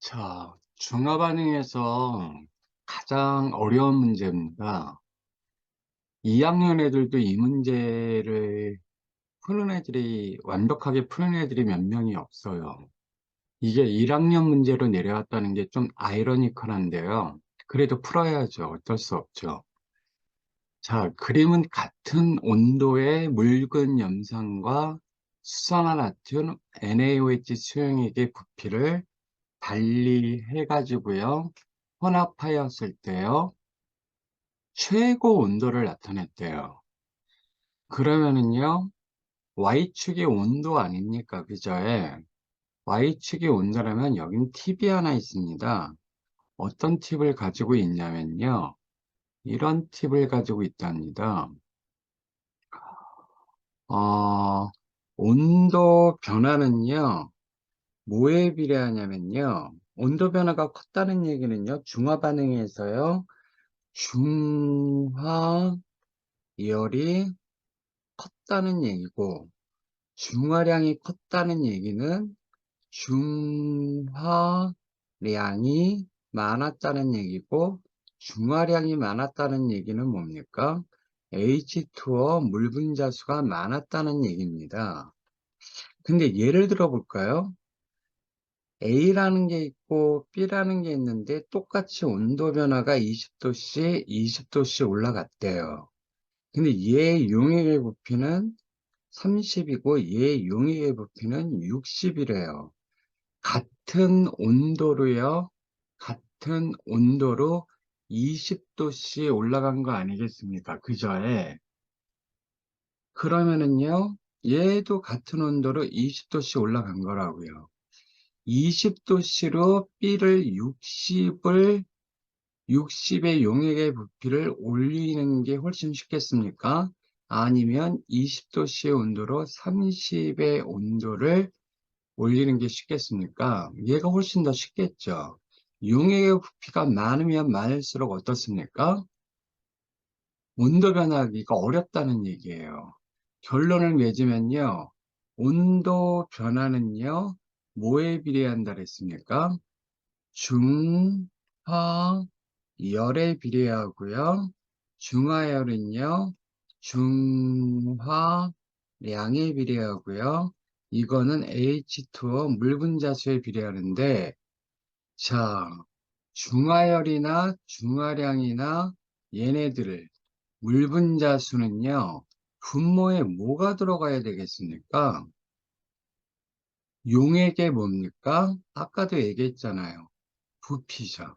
자, 중화 반응에서 가장 어려운 문제입니다. 2학년 애들도 이 문제를 완벽하게 푸는 애들이 몇 명이 없어요. 이게 1학년 문제로 내려왔다는 게 좀 아이러니컬한데요. 그래도 풀어야죠. 어쩔 수 없죠. 자, 그림은 같은 온도의 묽은 염산과 수산화나트륨 NaOH 수용액의 부피를 달리 해가지고요. 혼합하였을 때요. 최고 온도를 나타냈대요. 그러면은요. Y축이 온도 아닙니까? 그죠? 예. Y축이 온도라면 여긴 팁이 하나 있습니다. 어떤 팁을 가지고 있냐면요. 이런 팁을 가지고 있답니다. 어, 온도 변화는요. 뭐에 비례하냐면요. 온도 변화가 컸다는 얘기는요. 중화 반응에서요. 중화열이 컸다는 얘기고, 중화량이 컸다는 얘기는 중화량이 많았다는 얘기고, 중화량이 많았다는 얘기는 뭡니까? H2O 물 분자수가 많았다는 얘기입니다. 근데 예를 들어 볼까요? A라는 게 있고 B라는 게 있는데 똑같이 온도 변화가 20도씨, 20도씨 올라갔대요. 근데 얘 용액의 부피는 30이고 얘 용액의 부피는 60이래요. 같은 온도로요. 같은 온도로 20도씨 올라간 거 아니겠습니까? 그죠? 예. 그러면은요. 얘도 같은 온도로 20도씨 올라간 거라고요. 20도씨로 B를 60의 용액의 부피를 올리는 게 훨씬 쉽겠습니까? 아니면 20도씨의 온도로 30의 온도를 올리는 게 쉽겠습니까? 얘가 훨씬 더 쉽겠죠. 용액의 부피가 많으면 많을수록 어떻습니까? 온도 변화하기가 어렵다는 얘기예요. 결론을 맺으면요. 온도 변화는요. 뭐에 비례한다 그랬습니까? 중화열에 비례하고요. 중화열은요. 중화량에 비례하고요. 이거는 H2O 물 분자수에 비례하는데 자, 중화열이나 중화량이나 얘네들을 물 분자수는요. 분모에 뭐가 들어가야 되겠습니까? 용액의 뭡니까? 아까도 얘기했잖아요. 부피죠.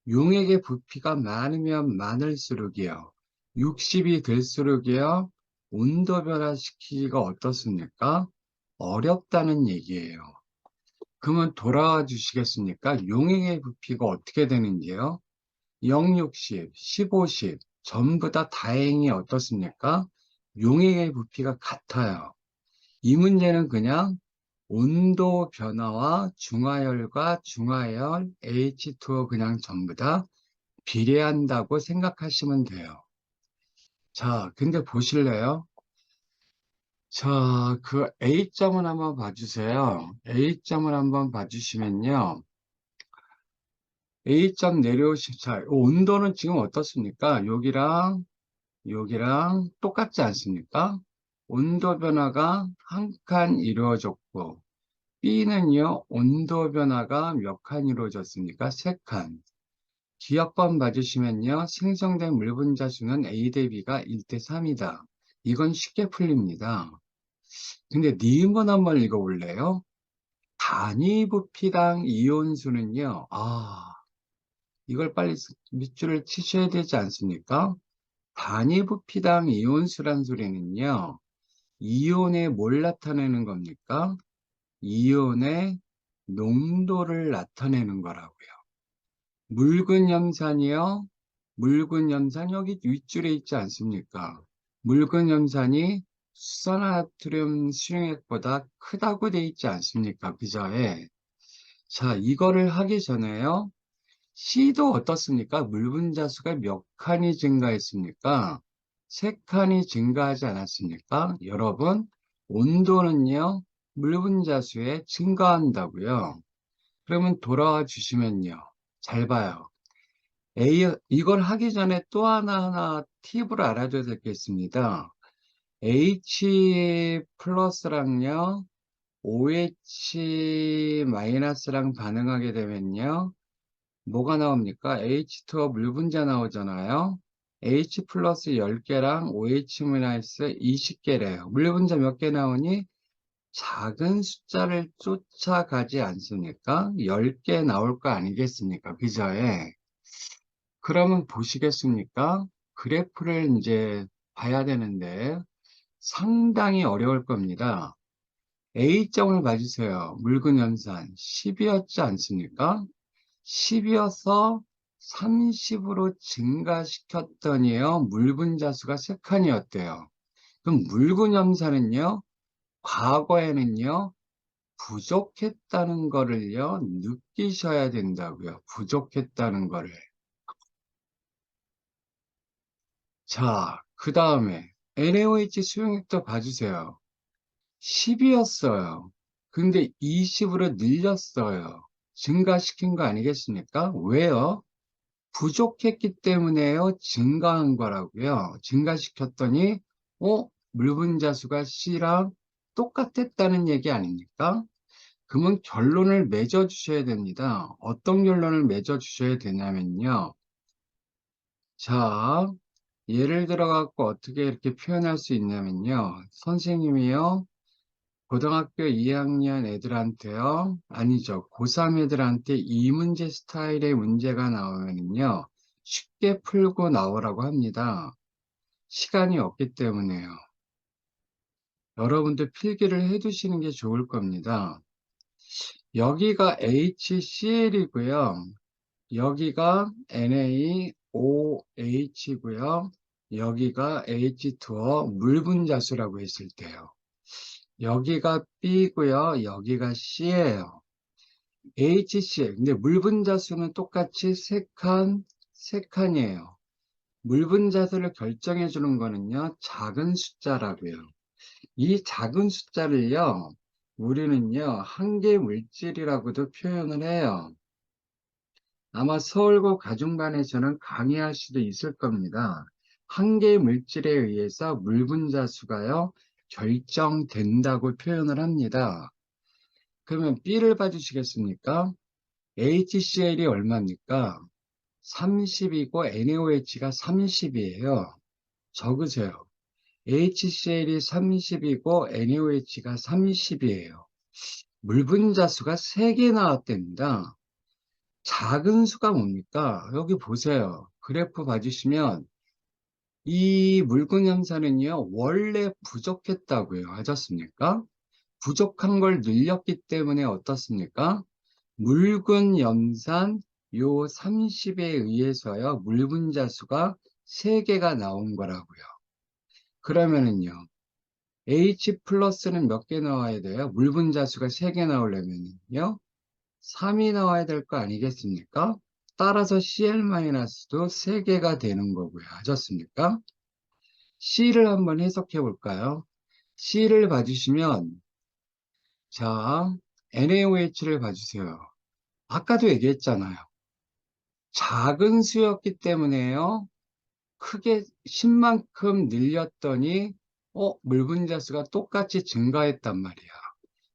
용액의 부피가 많으면 많을수록이요. 60이 될수록이요. 온도 변화시키기가 어떻습니까? 어렵다는 얘기예요. 그러면 돌아와 주시겠습니까? 용액의 부피가 어떻게 되는지요? 0, 60, 15, 10 전부 다 다행히 어떻습니까? 용액의 부피가 같아요. 이 문제는 그냥 온도 변화와 중화열과 중화열 H2O 그냥 전부 다 비례한다고 생각하시면 돼요. 자, 근데 보실래요? 자, 그 A점을 한번 봐주세요. A점을 한번 봐주시면요. A점 자, 온도는 지금 어떻습니까? 여기랑 똑같지 않습니까? 온도 변화가 한 칸 이루어졌고, B는요, 온도 변화가 몇 칸 이루어졌습니까? 세 칸. 기억번 봐주시면요. 생성된 물 분자 수는 A 대 B가 1대 3이다. 이건 쉽게 풀립니다. 근데 니은번 한번 읽어볼래요? 단위 부피당 이온수는요. 이걸 빨리 밑줄을 치셔야 되지 않습니까? 단위 부피당 이온수란 소리는요. 이온의 뭘 나타내는 겁니까? 이온의 농도를 나타내는 거라고요. 묽은 염산이요. 묽은 염산 여기 윗줄에 있지 않습니까? 묽은 염산이 수산화나트륨 수용액보다 크다고 돼 있지 않습니까? 그죠? 예. 자, 이거를 하기 전에요. C도 어떻습니까? 물 분자수가 몇 칸이 증가했습니까? 세 칸이 증가하지 않았습니까? 여러분, 온도는요, 물 분자수에 증가한다고요. 그러면 돌아와 주시면요. 잘 봐요. 이걸 하기 전에 또 하나하나 팁을 알아줘야 될 게 있습니다. H 플러스랑요, OH 마이너스랑 반응하게 되면요. 뭐가 나옵니까? H2가 물 분자 나오잖아요. H 플러스 10개랑 OH 마이너스 20개래요. 물 분자 몇 개 나오니? 작은 숫자를 쫓아가지 않습니까? 10개 나올 거 아니겠습니까? 그죠? 예. 그러면 보시겠습니까? 그래프를 이제 봐야 되는데 상당히 어려울 겁니다. A점을 봐주세요. 묽은 연산 10이었지 않습니까? 10이어서 30으로 증가시켰더니요. 묽은 자수가 3칸이었대요. 그럼 묽은 염산은요. 과거에는요. 부족했다는 거를요. 느끼셔야 된다고요. 부족했다는 거를. 자, 그 다음에 NaOH 수용액도 봐주세요. 10이었어요. 근데 20으로 늘렸어요. 증가시킨 거 아니겠습니까? 왜요? 부족했기 때문에요. 증가한 거라고요. 증가시켰더니 물 분자 수가 C랑 똑같았다는 얘기 아닙니까? 그러면 결론을 맺어 주셔야 됩니다. 어떤 결론을 맺어 주셔야 되냐면요. 자, 예를 들어 갖고 어떻게 이렇게 표현할 수 있냐면요. 선생님이요. 고등학교 2학년 애들한테요. 아니죠. 고3 애들한테 이 문제 스타일의 문제가 나오면요. 쉽게 풀고 나오라고 합니다. 시간이 없기 때문에요. 여러분들 필기를 해 두시는 게 좋을 겁니다. 여기가 HCl이고요. 여기가 NaOH고요. 여기가 H2O 물 분자수라고 했을 때요. 여기가 B고요. 여기가 C예요. HCl. 근데 물 분자수는 똑같이 3칸, 3칸이에요. 물 분자수를 결정해 주는 거는요. 작은 숫자라고요. 이 작은 숫자를요. 우리는요. 한계 물질이라고도 표현을 해요. 아마 서울고 가중반에서는 강의할 수도 있을 겁니다. 한계 물질에 의해서 물 분자수가요. 결정된다고 표현을 합니다. 그러면 B를 봐주시겠습니까? HCl이 얼마입니까? 30이고 NaOH가 30이에요. 적으세요. HCl이 30이고 NaOH가 30이에요. 물 분자수가 3개 나왔답니다. 작은 수가 뭡니까? 여기 보세요. 그래프 봐주시면 이 묽은 염산은요. 원래 부족했다고요. 하셨습니까? 부족한 걸 늘렸기 때문에 어떻습니까? 묽은 염산 요 30에 의해서요. 물 분자수가 3개가 나온 거라고요. 그러면은요. H 플러스는 몇 개 나와야 돼요? 물 분자수가 3개 나오려면요. 3이 나와야 될 거 아니겠습니까? 따라서 Cl-도 3개가 되는 거고요. 하셨습니까? C를 한번 해석해 볼까요? C를 봐주시면, 자, NaOH를 봐주세요. 아까도 얘기했잖아요. 작은 수였기 때문에요. 크게 10만큼 늘렸더니, 물 분자수가 똑같이 증가했단 말이야.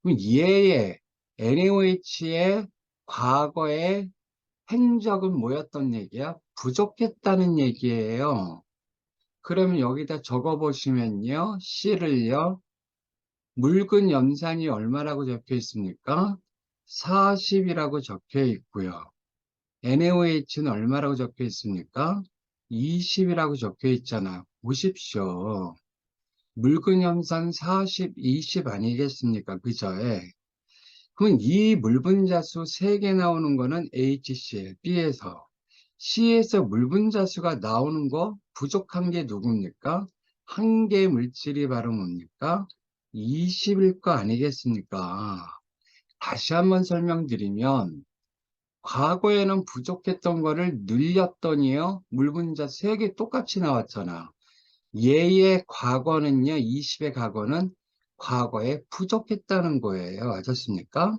그럼 얘의 NaOH의 과거의 행적은 뭐였던 얘기야? 부족했다는 얘기예요. 그러면 여기다 적어 보시면요. C를요. 묽은 염산이 얼마라고 적혀 있습니까? 40이라고 적혀 있고요. NaOH는 얼마라고 적혀 있습니까? 20이라고 적혀 있잖아요. 보십시오. 묽은 염산 40, 20 아니겠습니까? 그죠? 예. 그럼 이 물 분자수 3개 나오는 거는 HCl, B에서. C에서 물 분자수가 나오는 거 부족한 게 누굽니까? 한 개 물질이 바로 뭡니까? 20일 거 아니겠습니까? 다시 한번 설명드리면 과거에는 부족했던 거를 늘렸더니요. 물 분자 3개 똑같이 나왔잖아. 얘의 과거는요. 20의 과거는 과거에 부족했다는 거예요. 아셨습니까?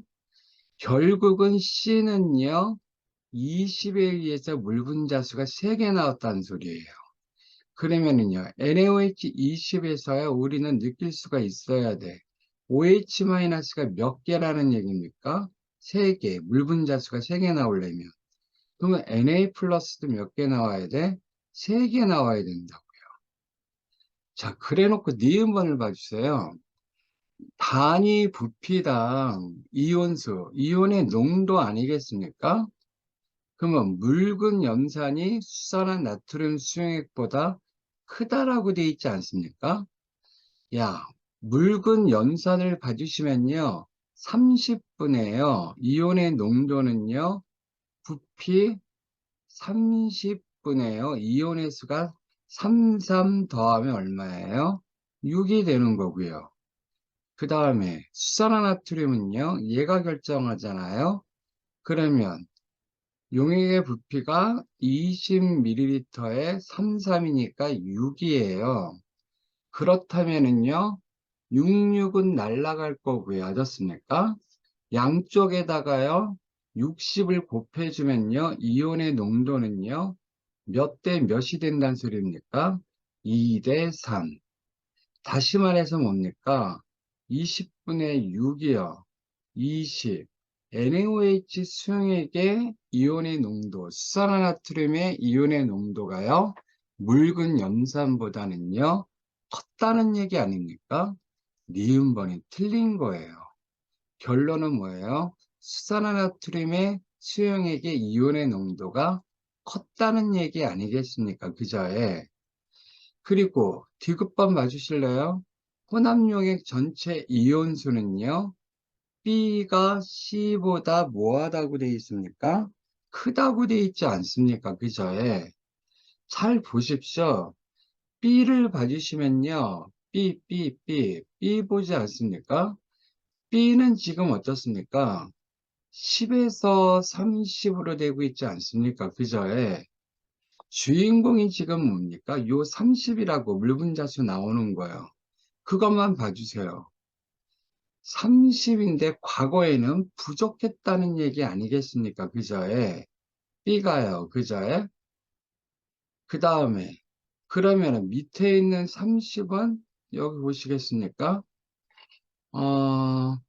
결국은 C는요, 20에 의해서 물 분자수가 3개 나왔다는 소리예요. 그러면은요, NaOH 20에서야 우리는 느낄 수가 있어야 돼. OH-가 몇 개라는 얘기입니까? 3개. 물 분자수가 3개 나오려면. 그러면 Na 플러스도 몇 개 나와야 돼? 3개 나와야 된다고요. 자, 그래 놓고 니은번을 봐주세요. 단위 부피당 이온수, 이온의 농도 아니겠습니까? 그러면 묽은 염산이 수산화 나트륨 수용액보다 크다라고 돼 있지 않습니까? 야, 묽은 염산을 봐주시면요, 30분에요, 이온의 농도는요, 부피 30분에요, 이온의 수가 33 더하면 얼마예요? 6이 되는 거고요. 그 다음에 수산화나트륨은요, 얘가 결정하잖아요. 그러면 용액의 부피가 20ml에 33이니까 6이에요. 그렇다면은요, 66은 날아갈 거고요. 알았습니까? 양쪽에다가요, 60을 곱해주면요, 이온의 농도는요, 몇 대 몇이 된다는 소리입니까? 2 대 3. 다시 말해서 뭡니까? 20분의 6이요. 20. NaOH 수용액의 이온의 농도, 수산화나트륨의 이온의 농도가요, 묽은 염산보다는요, 컸다는 얘기 아닙니까? 니은번이 틀린 거예요. 결론은 뭐예요? 수산화나트륨의 수용액의 이온의 농도가 컸다는 얘기 아니겠습니까? 그저에. 그리고 디귿번 봐주실래요? 혼합용액 전체 이온수는요, B가 C보다 뭐하다고 되어 있습니까? 크다고 되어 있지 않습니까? 그저에. 잘 보십시오. B를 봐주시면요, B 보지 않습니까? B는 지금 어떻습니까? 10에서 30으로 되고 있지 않습니까? 그저에. 주인공이 지금 뭡니까? 요 30이라고 물분자수 나오는 거예요. 그것만 봐주세요. 30인데 과거에는 부족했다는 얘기 아니겠습니까? 그저에. B가요. 그저에. 그 다음에 그러면은 밑에 있는 30은 여기 보시겠습니까? 요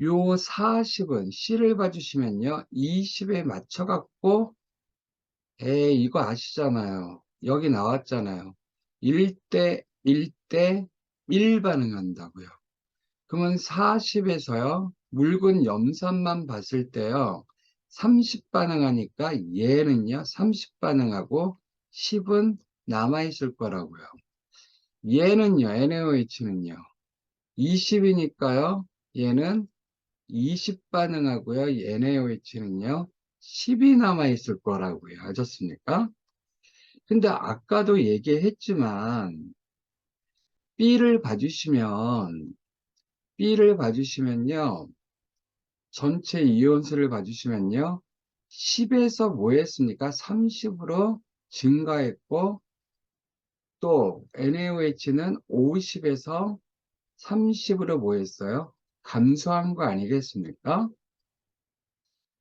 40은 C를 봐주시면요. 20에 맞춰갖고 이거 아시잖아요. 여기 나왔잖아요. 1대 1대 1 반응한다고요. 그러면 40에서요. 묽은 염산만 봤을 때요. 30 반응하니까 얘는요. 30 반응하고 10은 남아있을 거라고요. 얘는요. NaOH는요. 20이니까요. 얘는 20 반응하고요. NaOH는요. 10이 남아있을 거라고요. 아셨습니까? 근데 아까도 얘기했지만 B를 봐주시면요. 전체 이온수를 봐주시면요. 10에서 뭐 했습니까? 30으로 증가했고 또 NaOH는 50에서 30으로 뭐 했어요? 감소한 거 아니겠습니까?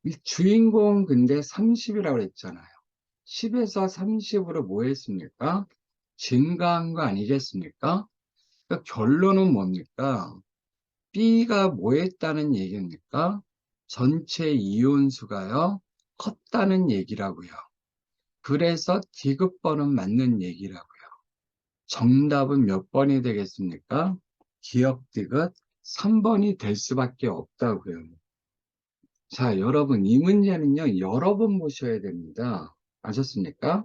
이 주인공 근데 30이라고 그랬잖아요. 10에서 30으로 뭐 했습니까? 증가한 거 아니겠습니까? 그러니까 결론은 뭡니까? B가 뭐 했다는 얘기입니까? 전체 이온수가요, 컸다는 얘기라고요. 그래서 디귿번은 맞는 얘기라고요. 정답은 몇 번이 되겠습니까? 기억 디귿 3번이 될 수밖에 없다고요. 자, 여러분, 이 문제는요, 여러 번 보셔야 됩니다. 아셨습니까?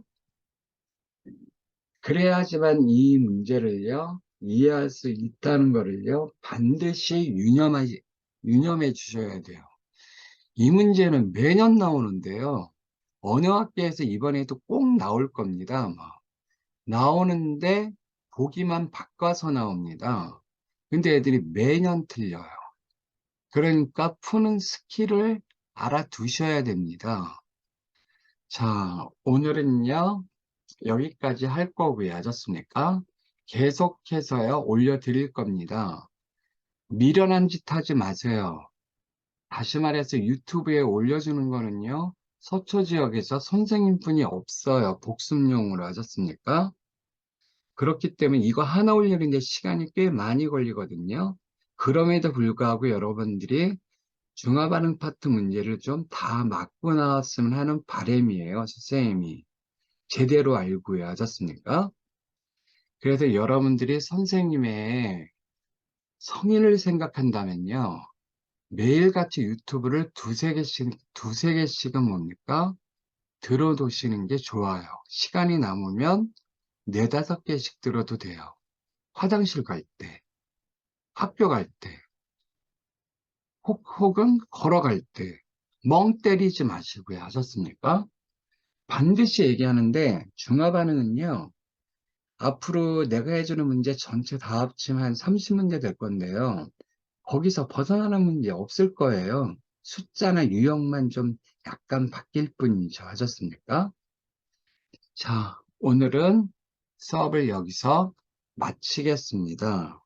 그래야지만 이 문제를요, 이해할 수 있다는 것을요, 반드시 유념해 주셔야 돼요. 이 문제는 매년 나오는데요. 어느 학교에서 이번에도 꼭 나올 겁니다. 아마. 나오는데 보기만 바꿔서 나옵니다. 근데 애들이 매년 틀려요. 그러니까 푸는 스킬을 알아두셔야 됩니다. 자, 오늘은요, 여기까지 할 거고요. 아셨습니까? 계속해서요, 올려드릴 겁니다. 미련한 짓 하지 마세요. 다시 말해서 유튜브에 올려주는 거는요, 서초 지역에서 선생님뿐이 없어요. 복습용으로 하셨습니까? 그렇기 때문에 이거 하나 올리는데 시간이 꽤 많이 걸리거든요. 그럼에도 불구하고 여러분들이 중화반응 파트 문제를 좀 다 맞고 나왔으면 하는 바람이에요, 선생님이. 제대로 알고요, 하셨습니까? 그래서 여러분들이 선생님의 성인을 생각한다면요, 매일같이 유튜브를 두세 개씩은 뭡니까? 들어두시는 게 좋아요. 시간이 남으면 네다섯 개씩 들어도 돼요. 화장실 갈 때, 학교 갈 때, 혹은 걸어갈 때, 멍 때리지 마시고요. 하셨습니까? 반드시 얘기하는데, 중화반응은요, 앞으로 내가 해주는 문제 전체 다 합치면 한 30문제 될 건데요. 거기서 벗어나는 문제 없을 거예요. 숫자나 유형만 좀 약간 바뀔 뿐이죠. 하셨습니까? 자, 오늘은 수업을 여기서 마치겠습니다.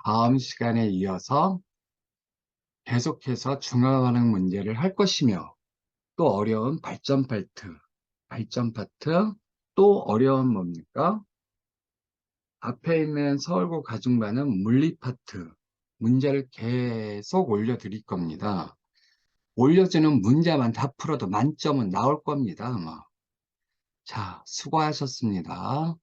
다음 시간에 이어서 계속해서 중화반응 문제를 할 것이며, 또 어려운 발전 파트, 또 어려운 뭡니까? 앞에 있는 서울고 가중반은 물리 파트, 문제를 계속 올려드릴 겁니다. 올려주는 문제만 다 풀어도 만점은 나올 겁니다, 아마. 자, 수고하셨습니다.